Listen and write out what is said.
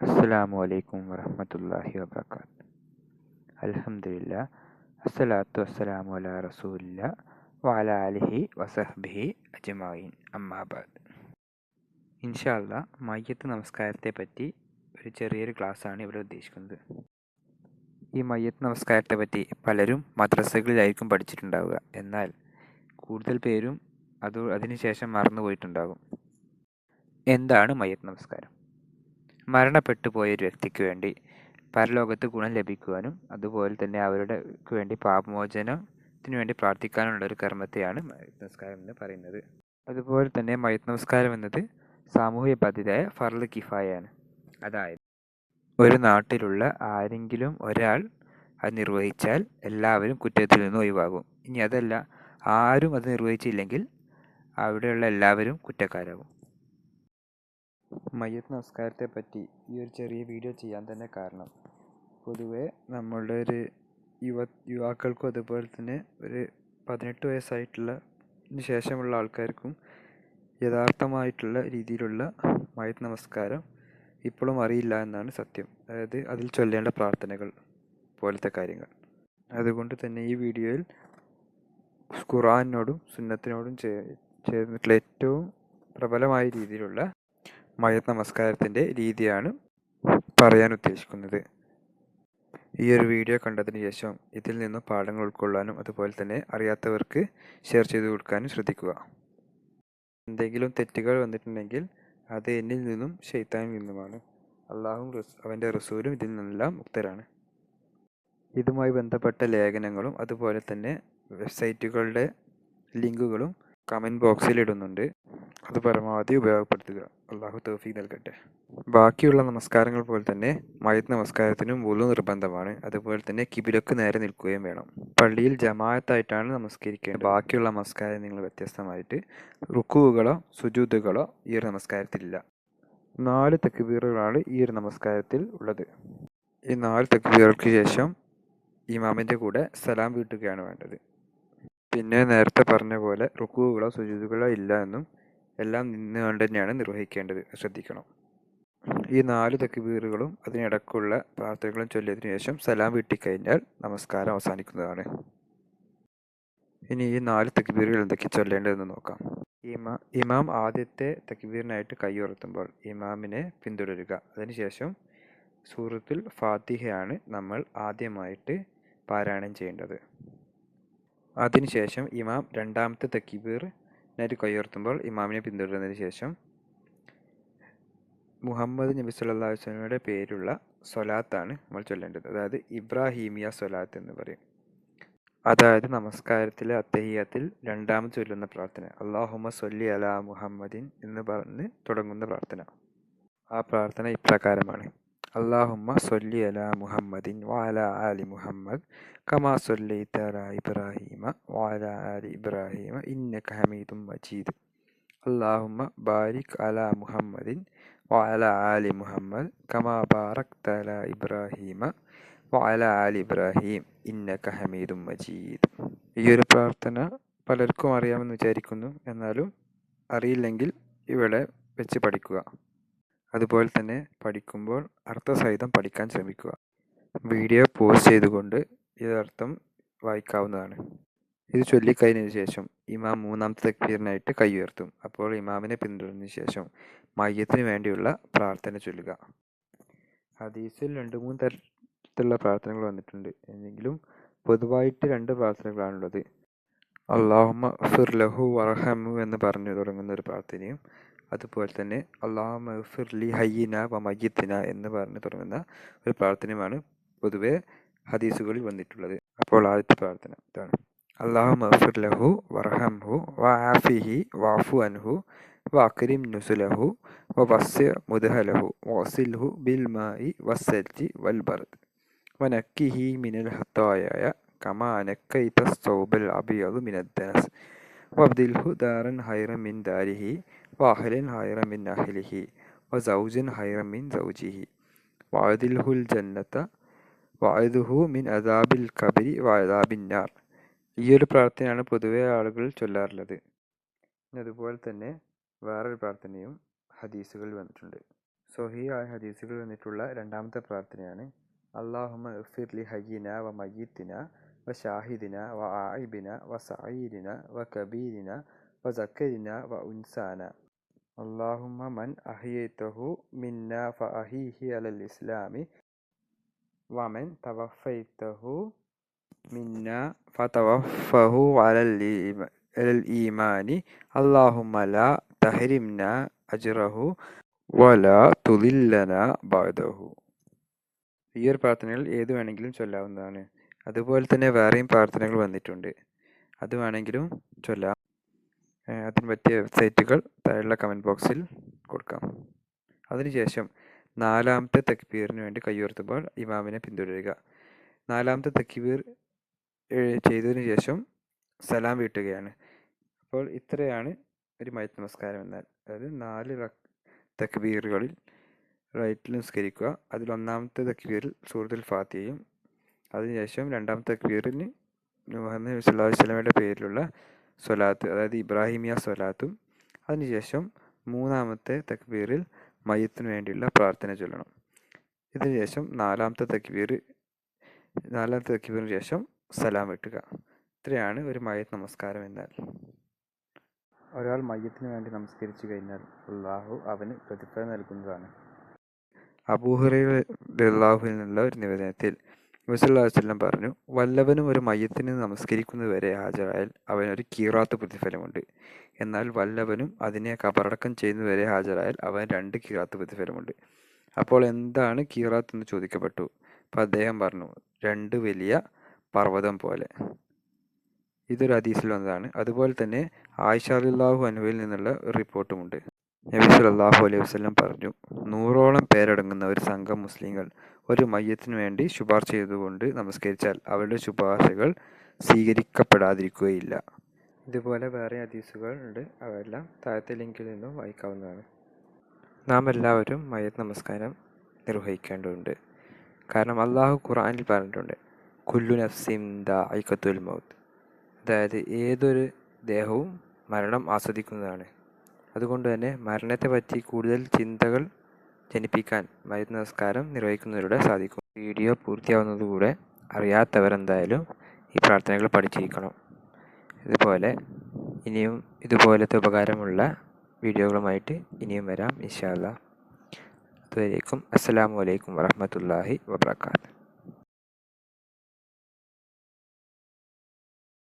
അസ്സലാമു അലൈക്കും വറഹ്മത്തുള്ളാഹി വബറകാതുഹു. അൽഹംദുലില്ലാ അസ്സലാത്തു വസ്സലാമു അലാ റസൂലില്ലാ വഅലാ ആലിഹി വസഹ്ബിഹി അജ്മഈൻ. അമ്മാ ബഅദ്. ഇൻഷാ അല്ലാഹ് മയ്യത്ത് നമസ്കാരത്തെ പറ്റി ഒരു ചെറിയൊരു ക്ലാസ്സാണ് ഇവിടെ ഉദ്ദേശിക്കുന്നത്. ഈ മയ്യത്ത് നമസ്കാരത്തെ പറ്റി പലരും മദ്രസകളിലായിരിക്കും പഠിച്ചിട്ടുണ്ടാവുക. എന്നാൽ കൂടുതൽ പേരും അതിനുശേഷം മറന്നുപോയിട്ടുണ്ടാകും. എന്താണ് മയ്യത്ത് നമസ്കാരം? മരണപ്പെട്ടു പോയ ഒരു വ്യക്തിക്ക് വേണ്ടി പരലോകത്ത് ഗുണം ലഭിക്കുവാനും അതുപോലെ തന്നെ അവരുടെ വേണ്ടി പാപമോചനത്തിന് വേണ്ടി പ്രാർത്ഥിക്കാനുള്ള ഒരു കർമ്മത്തെയാണ് മയ്യത്ത് നമസ്കാരം എന്ന് പറയുന്നത്. അതുപോലെ തന്നെ മയ്യത്ത് നമസ്കാരം എന്നത് സാമൂഹ്യ ബാധ്യതയായ ഫർള് കിഫായയാണ്. അതായത് ഒരു നാട്ടിലുള്ള ആരെങ്കിലും ഒരാൾ അത് നിർവഹിച്ചാൽ എല്ലാവരും കുറ്റത്തിൽ നിന്ന് ഒഴിവാകും. ഇനി അതല്ല, ആരും അത് നിർവഹിച്ചില്ലെങ്കിൽ അവിടെയുള്ള എല്ലാവരും കുറ്റക്കാരാകും. മയ്യത്ത് നമസ്കാരത്തെ പറ്റി ഈ ഒരു ചെറിയ വീഡിയോ ചെയ്യാൻ തന്നെ കാരണം, പൊതുവെ നമ്മളുടെ ഒരു യുവാക്കൾക്കും അതുപോലെ തന്നെ ഒരു 18 വയസ്സായിട്ടുള്ള ശേഷമുള്ള ആൾക്കാർക്കും യഥാർത്ഥമായിട്ടുള്ള രീതിയിലുള്ള മയ്യത്ത് നമസ്കാരം ഇപ്പോഴും അറിയില്ല എന്നാണ് സത്യം. അതായത് അതിൽ ചൊല്ലേണ്ട പ്രാർത്ഥനകൾ പോലത്തെ കാര്യങ്ങൾ. അതുകൊണ്ട് തന്നെ ഈ വീഡിയോയിൽ ഖുർആനോടും സുന്നത്തിനോടും ചേർന്നിട്ടുള്ള ഏറ്റവും പ്രബലമായ രീതിയിലുള്ള മയ്യത്ത് നമസ്കാരത്തിൻ്റെ രീതിയാണ് പറയാൻ ഉദ്ദേശിക്കുന്നത്. ഈ ഒരു വീഡിയോ കണ്ടതിന് ശേഷം ഇതിൽ നിന്നും പാഠങ്ങൾ ഉൾക്കൊള്ളാനും അതുപോലെ തന്നെ അറിയാത്തവർക്ക് ഷെയർ ചെയ്ത് കൊടുക്കാനും ശ്രദ്ധിക്കുക. എന്തെങ്കിലും തെറ്റുകൾ വന്നിട്ടുണ്ടെങ്കിൽ അത് എന്നിൽ നിന്നും ശൈത്താനിൽ നിന്നുമാണ്. അള്ളാഹും അവൻ്റെ റസൂലും ഇതിൽ നിന്നെല്ലാം മുക്തരാണ്. ഇതുമായി ബന്ധപ്പെട്ട ലേഖനങ്ങളും അതുപോലെ തന്നെ വെബ്സൈറ്റുകളുടെ ലിങ്കുകളും കമൻറ്റ് ബോക്സിൽ ഇടുന്നുണ്ട്. അത് പരമാവധി ഉപയോഗപ്പെടുത്തുക. അള്ളാഹു തൗഫീഖ് നൽകട്ടെ. ബാക്കിയുള്ള നമസ്കാരങ്ങൾ പോലെ തന്നെ മയ്യത്ത് നമസ്കാരത്തിനും വുളു നിർബന്ധമാണ്. അതുപോലെ തന്നെ കിബിലക്ക് നേരെ നിൽക്കുകയും വേണം. പള്ളിയിൽ ജമാഅത്തായിട്ടാണ് നമസ്കരിക്കേണ്ടത്. ബാക്കിയുള്ള നമസ്കാരം നിങ്ങൾ വ്യത്യസ്തമായിട്ട് റുക്കുകളോ സുജൂദുകളോ ഈ ഒരു നമസ്കാരത്തിലില്ല. 4 തക്ബീറുകളാണ് ഈ ഒരു നമസ്കാരത്തിൽ ഉള്ളത്. ഈ 4 തക്ബീറുകൾക്ക് ശേഷം ഇമാമിൻ്റെ കൂടെ സലാം വീട്ടുകയാണ് വേണ്ടത്. പിന്നെ നേരത്തെ പറഞ്ഞ പോലെ റുക്കുകളോ സുജൂദുകളോ ഇല്ല എന്നും എല്ലാം നിന്നുകൊണ്ട് തന്നെയാണ് നിർവഹിക്കേണ്ടത്. ശ്രദ്ധിക്കണം. ഈ 4 തക്ബീറുകളും അതിനിടക്കുള്ള പ്രാർത്ഥനകളും ചൊല്ലിയതിനു ശേഷം സലാം വീട്ടിക്കഴിഞ്ഞാൽ നമസ്കാരം അവസാനിക്കുന്നതാണ്. ഇനി ഈ 4 തക്ബീറുകൾ എന്തൊക്കെ ചൊല്ലേണ്ടതെന്ന് നോക്കാം. ഇമാം ആദ്യത്തെ തക്ബീറിനായിട്ട് കൈ ഉയർത്തുമ്പോൾ ഇമാമിനെ പിന്തുടരുക. അതിനുശേഷം സൂറത്തുൽ ഫാത്തിഹയാണ് നമ്മൾ ആദ്യമായിട്ട് പാരായണം ചെയ്യേണ്ടത്. അതിനുശേഷം ഇമാം രണ്ടാമത്തെ തക്ബീറിനായിട്ട് കൈ ഉയർത്തുമ്പോൾ ഇമാമിനെ പിന്തുടരുന്നതിന് ശേഷം മുഹമ്മദ് നബി സല്ലല്ലാഹു അലൈഹി വസല്ലമയുടെ പേരുള്ള സ്വലാത്താണ് നമ്മൾ ചൊല്ലേണ്ടത്. അതായത് ഇബ്രാഹീമിയ സ്വലാത്ത് എന്ന് പറയും. അതായത് നമസ്കാരത്തിലെ അത്തഹിയ്യാത്തിൽ രണ്ടാമത് ചൊല്ലുന്ന പ്രാർത്ഥന, അല്ലാഹുമ്മ സ്വല്ലി അലാ മുഹമ്മദിൻ എന്ന് പറഞ്ഞ് തുടങ്ങുന്ന പ്രാർത്ഥന. ആ പ്രാർത്ഥന ഇപ്രകാരമാണ്: അല്ലാഹുമ്മ സ്വല്ലി അലാ മുഹമ്മദിൻ വഅലാ ആലി മുഹമ്മദ് കമാ സ്വല്ലൈത അലാ ഇബ്രാഹീമ വഅലാ ആലി ഇബ്രാഹീമ ഇന്നക ഹമീദും മജീദ്. അല്ലാഹുമ്മ ബാരിക് അലാ മുഹമ്മദിൻ വഅലാ ആലി മുഹമ്മദ് കമാ ബാറക്ത അലാ ഇബ്രാഹീമ വഅലാ ആലി ഇബ്രാഹീം ഇന്നക ഹമീദും മജീദ്. ഈ ഒരു പ്രാർത്ഥന പലർക്കും അറിയാമെന്ന് വിചാരിക്കുന്നു. എന്നാലും അറിയില്ലെങ്കിൽ ഇവിടെ വെച്ച് പഠിക്കുക. അതുപോലെ തന്നെ പഠിക്കുമ്പോൾ അർത്ഥസഹിതം പഠിക്കാൻ ശ്രമിക്കുക. വീഡിയോ പോസ് ചെയ്തുകൊണ്ട് ഇതർത്ഥം വായിക്കാവുന്നതാണ്. ഇത് ചൊല്ലിക്കഴിഞ്ഞതിന് ശേഷം ഇമാം മൂന്നാമത്തെ തക്ബീറിനായിട്ട് കൈ ഉയർത്തും. അപ്പോൾ ഇമാമിനെ പിന്തുടർന്നതിന് ശേഷം മയ്യത്തിന് വേണ്ടിയുള്ള പ്രാർത്ഥന ചൊല്ലുക. ഹദീസിൽ 2-3 തരത്തിലുള്ള പ്രാർത്ഥനകൾ വന്നിട്ടുണ്ട്. എങ്കിലും പൊതുവായിട്ട് 2 പ്രാർത്ഥനകളാണുള്ളത്. അല്ലാഹുമ്മ ഇഗ്ഫിർ ലഹു വർഹംഹു എന്ന് പറഞ്ഞു തുടങ്ങുന്ന ഒരു പ്രാർത്ഥനയും അതുപോലെ തന്നെ അല്ലാഹുമ്മ ഇഗ്ഫിർ ലി ഹയ്യിന വ മയ്യിത്തിന എന്ന് പറഞ്ഞു തുടങ്ങുന്ന ഒരു പ്രാർത്ഥനയുമാണ് പൊതുവെ ഹദീസുകളിൽ വന്നിട്ടുള്ളത്. അപ്പോൾ ആദ്യത്തെ പ്രാർത്ഥന ഇതാണ്: അല്ലാഹുമ്മ ഇഗ്ഫിർ ലഹു വർഹംഹു വആഫിഹി വഅഫു അൻഹു വഅക്രിം നുസുലഹു വവസ്സി മുദ്ഖലഹു വഗ്സിൽഹു ബിൽ മാഇ വസ്സൽജി വൽ ബർദ് വനക്കിഹി മിനൽ ഖത്തായായ കമാ നക്കൈത الثوبൽ അബിയദു മിനദ് ദനസ് വബ്ദിൽഹു ദാറൻ ഖൈറൻ മിൻ ദാരിഹി വഅഹ്ലൻ ഖൈറൻ മിൻ അഹ്ലിഹി വസൗജൻ ഖൈറൻ മിൻ സൗജിഹി വഅദ്ഖിൽഹുൽ ജന്നത വഅദ്ഹു മിൻ അദാബിൽ ഖബ്രി വഅദാബിൻ നാർ. ഈ ഒരു പ്രാർത്ഥനയാണ് പൊതുവെ ആളുകൾ ചൊല്ലാറുള്ളത്. അതുപോലെ തന്നെ വേറൊരു പ്രാർത്ഥനയും ഹദീസുകളിൽ വന്നിട്ടുണ്ട്. സ്വഹീഹായ ഹദീസുകൾ വന്നിട്ടുള്ള രണ്ടാമത്തെ പ്രാർത്ഥനയാണ് അല്ലാഹുമ്മ ഇഗ്ഫിർ ലി ഹയ്യിന വ മയ്യിത്തിന വ ഷാഹിദിന വ ആയിബിന വ സഈരിന വ കബീരിന വ സക്കരിന വ ഉൻസാന അല്ലാഹുമ്മ മൻ അഹ്യൈതഹു മിന്ന ഫഅഹീഹി അലൽ ഇസ്ലാമി വമൻ തവഫൈതഹു മിന്ന ഫതവഫഹു അലൽ ഈമാനി അല്ലാഹുമ്മ ലാ തഹ്രിംന അജ്റഹു വലാ തുദില്ലന ബഅദഹു. ഈ ഒരു പ്രാർത്ഥനകൾ ഏത് വേണമെങ്കിലും ചൊല്ലാവുന്നതാണ്. അതുപോലെ തന്നെ വേറെയും പ്രാർത്ഥനകൾ വന്നിട്ടുണ്ട്, അത് വേണമെങ്കിലും ചൊല്ലാം. അതിന് പറ്റിയ വെബ്സൈറ്റുകൾ താഴെയുള്ള കമൻറ്റ് ബോക്സിൽ കൊടുക്കാം. അതിനുശേഷം നാലാമത്തെ തക്ബീറിന് വേണ്ടി കൈയുയർത്തുമ്പോൾ ഇമാമിനെ പിന്തുടരുക. നാലാമത്തെ തക്ബീർ ചെയ്തതിനു ശേഷം സലാം വീട്ടുകയാണ്. അപ്പോൾ ഇത്രയാണ് ഒരു മയ്യിത്ത് നമസ്കാരം എന്നാൽ. അതായത് 4 തക്ബീറുകളിൽ റൈറ്റിൽ നിസ്കരിക്കുക. അതിൽ ഒന്നാമത്തെ തക്ബീറിൽ സൂറത്തുൽ ഫാത്തിഹയും അതിനുശേഷം രണ്ടാമത്തെ തക്ബീറിന് മുഹമ്മദ് നബി സല്ലല്ലാഹു അലൈഹി വസല്ലമയുടെ പേരിലുള്ള സ്വലാത്ത്, അതായത് ഇബ്രാഹിമിയ സ്വലാത്തും, അതിനുശേഷം മൂന്നാമത്തെ തക്ബീറിൽ മയ്യിത്തിന് വേണ്ടിയുള്ള പ്രാർത്ഥന ചൊല്ലണം. ഇതിനുശേഷം നാലാമത്തെ തക്ബീറിന് ശേഷം സലാം വെട്ടുക. ഇത്രയാണ് ഒരു മയ്യിത്ത് നമസ്കാരം എന്നാൽ. ഒരാൾ മയ്യിത്തിന് വേണ്ടി നമസ്കരിച്ചു കഴിഞ്ഞാൽ അള്ളാഹു അവന് പ്രതിഫലം നൽകുന്നതാണ്. അബൂ ഹുറൈറ റളിയല്ലാഹു അൻഹുവിനുള്ള ഒരു നിവേദനത്തിൽ നബി സല്ലല്ലാഹു അലൈഹി വസല്ലം പറഞ്ഞു, വല്ലവനും ഒരു മയ്യിത്തിന് നമസ്കരിക്കുന്നതുവരെ ഹാജരായാൽ അവനൊരു ഖീറാത്ത് പ്രതിഫലമുണ്ട്. എന്നാൽ വല്ലവനും അതിനെ കബറടക്കം ചെയ്യുന്നതുവരെ ഹാജരായാൽ അവൻ 2 ഖീറാത്ത് പ്രതിഫലമുണ്ട്. അപ്പോൾ എന്താണ് ഖീറാത്ത് എന്ന് ചോദിക്കപ്പെട്ടു. അപ്പോൾ അദ്ദേഹം പറഞ്ഞു, 2 വലിയ പർവ്വതം പോലെ. ഇതൊരു ഹദീസിൽ വന്നതാണ്. അതുപോലെ തന്നെ ആയിഷ റളിയല്ലാഹു അൻഹയിൽ നിന്നുള്ള ഒരു റിപ്പോർട്ടുമുണ്ട്. നബി സല്ലല്ലാഹു അലൈഹി വസല്ലം പറഞ്ഞു, 100ഓളം പേരടങ്ങുന്ന ഒരു സംഘം മുസ്ലിങ്ങൾ ഒരു മയ്യിത്തിന് വേണ്ടി ശുപാർശ ചെയ്തുകൊണ്ട് നമസ്കരിച്ചാൽ അവരുടെ ശുപാർശകൾ സ്വീകരിക്കപ്പെടാതിരിക്കുകയില്ല. ഇതുപോലെ വേറെ ഹദീസുകൾ ഉണ്ട്, അവയെല്ലാം താഴത്തെ ലിങ്കിൽ നിന്നും വായിക്കാവുന്നതാണ്. നാം എല്ലാവരും മയ്യിത്ത് നമസ്കാരം നിർവഹിക്കേണ്ടതുണ്ട്. കാരണം അള്ളാഹു ഖുർആനിൽ പറഞ്ഞിട്ടുണ്ട്, കുല്ലു നഫ്സിൻ ദാഇഖത്തുൽ മൗത്ത്, അതായത് ഏതൊരു ദേഹവും മരണം ആസ്വദിക്കുന്നതാണ്. അതുകൊണ്ട് തന്നെ മരണത്തെ പറ്റി കൂടുതൽ ചിന്തകൾ ജനിപ്പിക്കാൻ മയ്യിത്ത് നമസ്കാരം നിർവഹിക്കുന്നതിലൂടെ സാധിക്കും. വീഡിയോ പൂർത്തിയാവുന്നതുകൂടെ അറിയാത്തവരെന്തായാലും ഈ പ്രാർത്ഥനകൾ പഠിച്ചിരിക്കണം. ഇതുപോലെ ഇനിയും ഇതുപോലത്തെ ഉപകാരമുള്ള വീഡിയോകളുമായിട്ട് ഇനിയും വരാം ഇൻഷാ അല്ലാഹ്. അതുവരേക്കും അസ്സലാമു അലൈക്കും വറഹ്മത്തുള്ളാഹി വബറകാതുഹു.